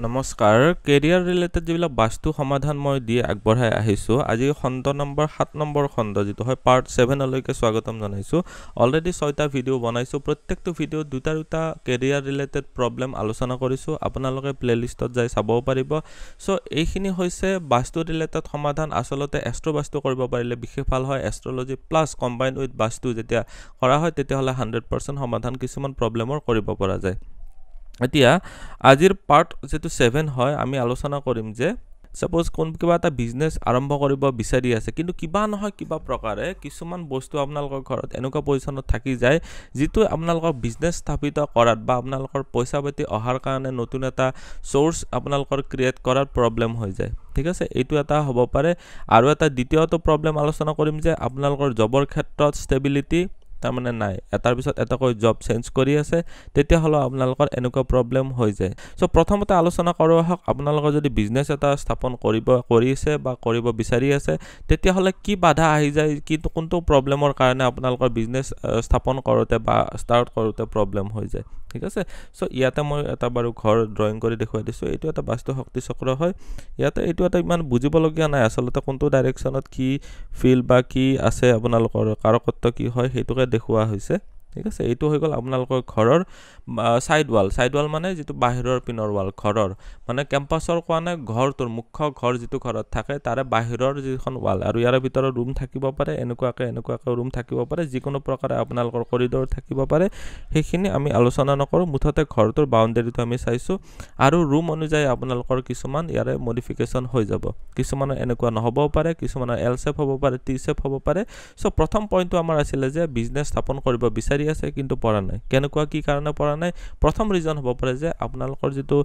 নমস্কাৰ career related যিবিলাক বাস্তু সমাধান মই দিয়ে আগবঢ়াই আহিছোঁ আজি খণ্ড নম্বৰ 7 নম্বৰ খণ্ড যেটো হয় পাৰ্ট 7 লৈকে স্বাগতম জনাইছোঁ অলৰেডি 6টা ভিডিও বনাইছোঁ প্ৰত্যেকটো ভিডিও দুটা কেৰিয়াৰ ৰিলেটেড প্ৰবলেম আলোচনা কৰিছোঁ আপোনালোকে প্লেলিষ্টত যাই চাব পাৰিব সো এইখিনি হৈছে বাস্তু ৰিলেটেড সমাধান আসলতে এষ্ট্ৰো বাস্তু কৰিব পাৰিলে বিশেষ ভাল হয় এষ্ট্ৰোলজি প্লাস কম্বাইন উইথ বাস্তু যেতিয়া কৰা হয় তেতিয়া হলে 100% সমাধান কিছুমান প্ৰবলেমৰ কৰিব পৰা যায় এতিয়া আজিৰ পাৰ্ট যেটো 7 হয় আমি আলোচনা কৰিম যে সাপোজ কোন কিবা এটা বিজনেস আৰম্ভ কৰিব বিচাৰি আছে কিন্তু কিবা নহয় কিবা প্ৰকাৰে কিছুমান বস্তু আপোনালোকৰ ঘৰত এনেকুৱা পজিশনত থাকি যায় যেটো আপোনালোকৰ বিজনেস স্থাপিত কৰাত বা আপোনালোকৰ পইচা পাতি অহাৰ কাৰণে নতুন এটা সোৰ্স আপোনালোকৰ ক্ৰিয়েট কৰাৰ প্ৰবলেম হৈ যায় ঠিক আছে এইটো এটা হ'ব পাৰে আৰু এটা দ্বিতীয়টো প্ৰবলেম আলোচনা কৰিম যে আপোনালোকৰ জবৰ ক্ষেত্ৰত ষ্টেবিলিটি তাৰমানে নাই এটাৰ পিছত এটা কৈ জব চেঞ্জ কৰি আছে তেতিয়া হলো আপোনালোকৰ এনেকুৱা প্ৰবলেম হৈ যায় সো প্ৰথমতে আলোচনা কৰো হক আপোনালোকৰ যদি বিজনেস এটা স্থাপন কৰিছে বা কৰিব বিচাৰি আছে তেতিয়া হলে কি বাধা আহি যায় কি কোনটো প্ৰবলেমৰ কাৰণে আপোনালোকৰ বিজনেস স্থাপন কৰোতে বা ষ্টাৰ্ট কৰোতে প্ৰবলেম হৈ যায় ঠিক আছে সো ইয়াতে মই এটা বাৰু ঘৰ ড্ৰয়িং কৰি দেখুৱাই দিছো এইটো এটা বাস্তু শক্তি চক্ৰ হয় ইয়াতে এইটো এটা ইমান বুজিবলগীয়া নাই আসলতে কোনটো ডাইৰেকশনত কি ফিল বা কি আছে আপোনালোকৰ কাৰকত্ব কি হয় হেতুকে দেখুৱা হৈছে ঠিক আছে এইটো হৈ গল আপোনালোকৰ ঘৰৰ সাইড ওয়াল মানে যেটো বাহিৰৰ পিনৰ ওয়াল ঘৰৰ মানে ক্যাম্পাসৰ কোৱানে ঘৰটোৰ মুখ্য ঘৰ যেটো ঘৰত থাকে তাৰে বাহিৰৰ যিখন ওয়াল আৰু ইয়াৰ ভিতৰত ৰুম থাকিব পাৰে এনেকুৱাকে ৰুম থাকিব পাৰে যিকোনো প্ৰকাৰে আপোনালোকৰ কৰিডৰ থাকিব পাৰে হেখিনি আমি আলোচনা নকৰো মুঠতে ঘৰটোৰ বাউণ্ডাৰীটো আমি চাইছো আৰু ৰুম অনুযায়ী আপোনালোকৰ কিছুমান ইয়াৰে মডিফিকেশন হৈ যাব কিছুমান এনেকুৱা নহব পাৰে কিছুমান এল শেপ হ'ব পাৰে টি শেপ হ'ব পাৰে সো প্ৰথম পইণ্টটো আমাৰ আছিল যে বিজনেস স্থাপন কৰিব বিচাৰি আছে কিন্তু পৰা নাই কেনেকুৱা কি কাৰণে পৰা নাই প্ৰথম ৰিজন হ'ব পাৰে যে আপোনালোকৰ যেটো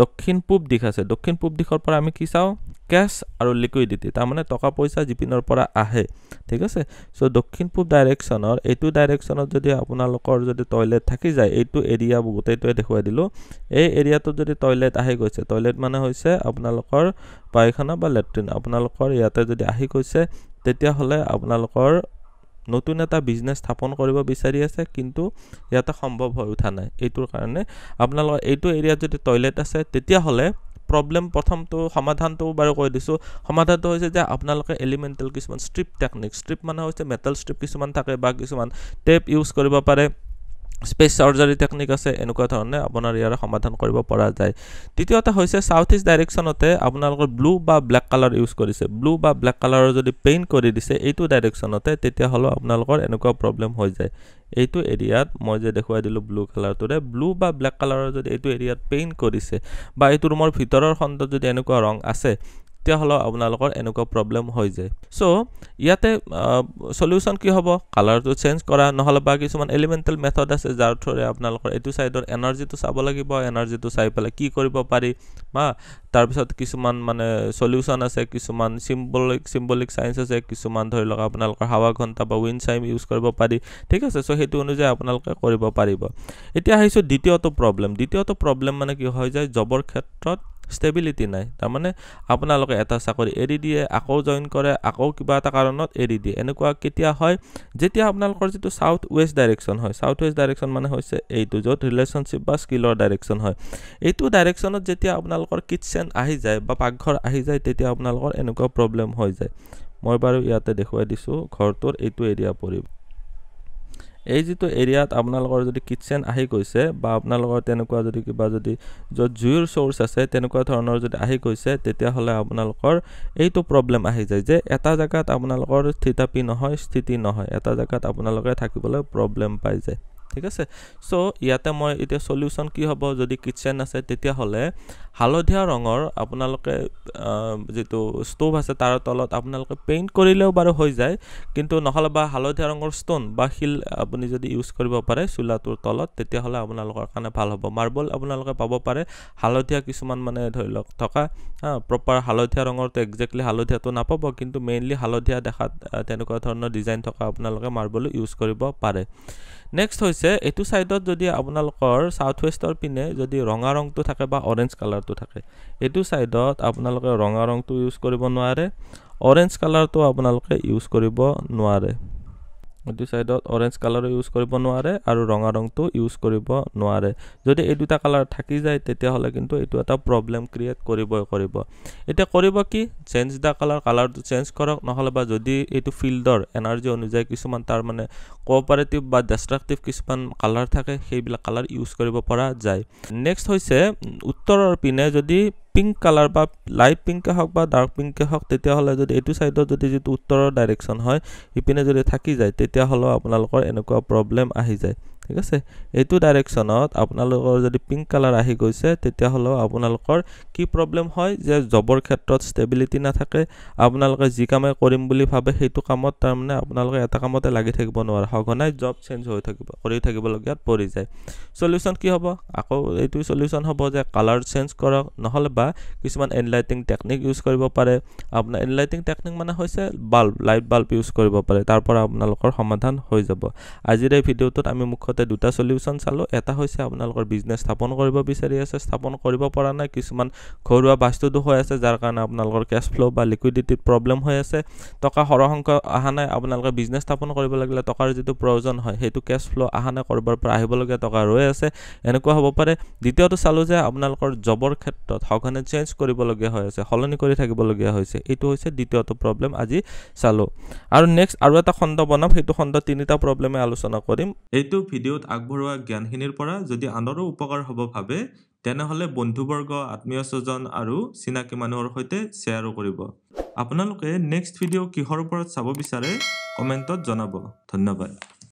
দক্ষিণ পূব দিশ আছে দক্ষিণ পূব দিশৰ পৰা আমি কি চাও ক্যাশ আৰু লিকুইডিটি তাৰ মানে টকা পইচা জিপিনৰ পৰা আহে ঠিক আছে সো দক্ষিণ পূব ডাইৰেকশনৰ এইটো ডাইৰেকশনত যদি আপোনালোকৰ যদি টয়লেট থাকি যায় এইটো এৰিয়া গোটেইটোৱে দেখুৱাই দিলো এই এৰিয়াটো যদি টয়লেট আহি গৈছে টয়লেট মানে হৈছে আপোনালোকৰ পায়খানা বা লেট্ৰিন আপোনালোকৰ ইয়াতে যদি আহি গৈছে তেতিয়া হলে আপোনালোকৰ নতুন এটা বিজনেস স্থাপন কৰিব বিচাৰি আছে কিন্তু ইয়াতে সম্ভৱ হৈ উঠা নাই এইটোৰ কাৰণে আপোনালোকৰ এইটো এৰিয়াত যদি টয়লেট আছে তেতিয়া হলে প্ৰবলেম প্ৰথমটো সমাধানটো বাৰু কৈ দিছো সমাধানটো হৈছে যে আপোনালোকে এলিমেন্টাল কিছুমান স্ট্ৰিপ টেকনিক স্ট্ৰিপ মানে হৈছে মেটাল স্ট্ৰিপ কিছুমান থাকে বা কিছুমান টেপ ইউজ কৰিব পাৰে স্পেস সাৰ্জাৰি টেকনিক আছে এনেকুৱা ধৰণে আপোনাৰ ইয়াৰ সমাধান কৰিব পৰা যায় দ্বিতীয়টা হৈছে সাউথ ইষ্ট ডাইৰেকশনতে আপোনালোকৰ ব্লু বা ব্ল্যাক কালাৰ ইউজ কৰিছে ব্লু বা ব্ল্যাক কালাৰৰ যদি পেইন্ট কৰি দিছে এইটো ডাইৰেকশনতে তেতিয়া হলো আপোনালোকৰ এনেকুৱা প্ৰবলেম হৈ যায় এইটো এৰিয়াত মই যে দেখুৱাই দিলো ব্লু কালাৰটোৰে ব্লু বা ব্ল্যাক কালাৰৰ যদি এইটো এৰিয়াত পেইন্ট কৰিছে বা এইটো ৰুমৰ ভিতৰৰ খণ্ডত যদি এনেকুৱা ৰং আছে তেতিয়া হলো আপোনালোকৰ এনেকুৱা প্ৰবলেম হৈ যায় সো ইয়াতে সলিউশন কি হ'ব কালাৰটো চেঞ্জ কৰা নহলে বা কিছুমান এলিমেন্টাল মেথড আছে যাৰ থৰে আপোনালোকৰ এটো সাইডৰ এনাৰ্জিটো চাব লাগিব এনাৰ্জিটো চাই পেলাই কি কৰিব পাৰি বা তাৰ পিছত কিছুমান মানে সলিউশন আছে কিছুমান সিম্বলিক সাইন্স আছে কিছুমান ধৰি লওক আপোনালোকৰ হাৱা ঘণ্টা বা উইন্ড চাইম ইউজ কৰিব পাৰি ঠিক আছে সো হেতু অনুযায়ী আপোনালোকে কৰিব পাৰিব এতিয়া আহিছো দ্বিতীয়টো প্ৰবলেম মানে কি হৈ যায় জবৰ ক্ষেত্ৰত ষ্টেবিলিটি নাই তাৰ মানে আপোনালোকে এটা চাকৰি এৰি দিয়ে আকৌ জয়েন কৰে আকৌ কিবা এটা কাৰণত এৰি দিয়ে এনেকুৱা কেতিয়া হয় যেতিয়া আপোনালোকৰ যেটো সাউথ ওয়েস্ট ডাইৰেকশন হয় সাউথ ওয়েস্ট ডাইৰেকশন মানে হৈছে এইটো যত ৰিলেশনশিপ বা স্কিলৰ ডাইৰেকশন হয় এইটো ডাইৰেকশনত যেতিয়া আপোনালোকৰ কিচেন আহি যায় বা পাকঘৰ আহি যায় তেতিয়া আপোনালোকৰ এনেকুৱা প্ৰবলেম হৈ যায় মই বাৰু ইয়াতে দেখুৱাই দিছো ঘৰটোৰ এইটো এৰিয়া পৰিব এই যেটো এৰিয়াত আপোনালোকৰ যদি কিচেন আহি গৈছে বা আপোনালোকৰ তেনেকুৱা যদি কিবা যদি যত জুইৰ সোৰ্স আছে তেনেকুৱা ধৰণৰ যদি আহি গৈছে তেতিয়া হলে আপোনালোকৰ এইটো প্ৰবলেম আহি যায় যে এটা জায়গাত আপোনালোকৰ স্থিতি নহয় এটা জায়গাত আপোনালোকে থাকিবলৈ প্ৰবলেম পাই যায় ঠিক আছে সো ইয়াতে মই এতিয়া সলিউশন কি হ'ব যদি কিচেন আছে তেতিয়া হলে হালধীয়া ৰঙৰ আপোনালোকে যেটো ষ্টোভ আছে তাৰ তলত আপোনালোকে পেইন্ট কৰিলেও বাৰু হৈ যায় কিন্তু নহলে বা হালধীয়া ৰঙৰ ষ্টোন বা শিল আপুনি যদি ইউজ কৰিব পাৰে চুলাটোৰ তলত তেতিয়া হলে আপোনালোকৰ কাৰণে ভাল হ'ব মাৰ্বল আপোনালোকে পাব পাৰে হালধীয়া কিছুমান মানে ধৰি লওক থকা প্ৰপাৰ হালধীয়া ৰঙৰটো এক্স্যাক্টলি হালধীয়াটো নাপাব কিন্তু মেইনলি হালধীয়া দেখাত তেনেকুৱা ধৰণৰ ডিজাইন থকা আপোনালোকে মাৰ্বল ইউজ কৰিব পাৰে নেক্সট হৈছে এটো সাইডত যদি আপোনালোকৰ সাউথ ওয়েষ্টৰ পিনে যদি ৰঙা ৰংটো থাকে বা অৰেঞ্জ কালাৰটো থাকে এটো সাইডত আপোনালোকে ৰঙা ৰংটো ইউজ কৰিব নোৱাৰে অৰেঞ্জ কালাৰটো আপোনালোকে ইউজ কৰিব নোৱাৰে এইটো সাইডত অৰেঞ্জ কালাৰ ইউজ কৰিব নোৱাৰে আৰু ৰঙা ৰংটো ইউজ কৰিব নোৱাৰে যদি এই দুটা কালাৰ থাকি যায় তেতিয়া হলে কিন্তু এটো এটা প্ৰবলেম ক্ৰিয়েট কৰিব এটা কৰিব কি চেঞ্জ দা কালাৰটো চেঞ্জ কৰক নহলে বা যদি এটো ফিল্ডৰ এনাৰ্জি অনুযায়ী কিছুমান তাৰ মানে কোঅপাৰেটিভ বা ডিস্ট্ৰাকটিভ কিছুমান কালাৰ থাকে সেইবিলাক কালাৰ ইউজ কৰিব পৰা যায় নেক্সট হৈছে উত্তৰৰ পিনে যদি পিংক কালাৰ বা লাইট পিংক হওক বা ডাৰ্ক পিংক হওক তেতিয়া হলে যদি এটো সাইডত যদি যেটো উত্তৰৰ ডাইৰেকশন হয় ইপিনে যদি থাকি যায় তেতিয়া হলো আপোনালোকৰ এনেকুৱা প্ৰবলেম আহি যায় ঠিক আছে এটো ডাইৰেকশনত আপোনালোকৰ যদি পিংক কালাৰ আহি গৈছে তেতিয়া হলো আপোনালোকৰ কি প্ৰবলেম হয় যে জবৰ ক্ষেত্ৰত ষ্টেবিলিটি নাথাকে আপোনালোকে যি কামে কৰিম বুলি ভাবে হেতু কামত তাৰ মানে আপোনালোকে এটা কামতে লাগি থাকিব নোৱাৰে হগনাই জব চেঞ্জ হৈ থাকিব কৰি থাকিব লগিয়াত পৰি যায় সলিউশন কি হ'ব আকৌ এইটো সলিউশন হ'ব যে কালাৰ চেঞ্জ কৰক নহলে বা কিছুমান এনলাইটিং টেকনিক ইউজ কৰিব পাৰে আপোনাৰ এনলাইটিং টেকনিক মানে হৈছে বাল্ব লাইট বাল্ব ইউজ কৰিব পাৰে তাৰ পৰা আপোনালোকৰ সমাধান হৈ যাব আজিৰ এই ভিডিওটোত আমি মুখ্যতে দুটা সলিউশন চালো এটা হৈছে আপোনালোকৰ বিজনেস স্থাপন কৰিব বিচাৰি আছে স্থাপন কৰিব পৰা নাই কিছুমান ঘৰুৱা বাস্তু দুখ হৈ আছে যাৰ কাৰণে আপোনালোকৰ ক্যাশ ফ্লো বা লিকুইডিটি প্ৰবলেম হৈ আছে টকা হৰহংক আহা নাই আপোনালোকে বিজনেস স্থাপন কৰিব লাগিলে টকাৰ যেটো প্ৰয়োজন হয় হেতু ক্যাশ ফ্লো আহা নাই কৰবাৰ পৰা আহিব লগিয়া টকা ৰৈ আছে এনেকুৱা হ'ব পাৰে দ্বিতীয়টো চালো যে আপোনালোকৰ জবৰ ক্ষেত্ৰত হগনে চেঞ্জ কৰিব লগিয়া হৈ আছে হলনি কৰি থাকিব লগিয়া হৈছে এটো হৈছে দ্বিতীয়টো প্ৰবলেম আজি চালো আৰু নেক্সট আৰু এটা খণ্ড বনাম হেতু খণ্ড তিনিটা প্ৰবলেমে আলোচনা কৰিম এইটো ভিডিওত আগবঢ়োৱা জ্ঞানখিনিৰ পৰা যদি আনৰো উপকাৰ হ'ব ভাবে তেনেহলে বন্ধুবৰ্গ আত্মীয় স্বজন আৰু চিনাকি মানুহৰ সৈতে শেয়াৰো কৰিব আপোনালোকে নেক্সট ভিডিও কিহৰ ওপৰত চাব বিচাৰে কমেন্টত জনাব ধন্যবাদ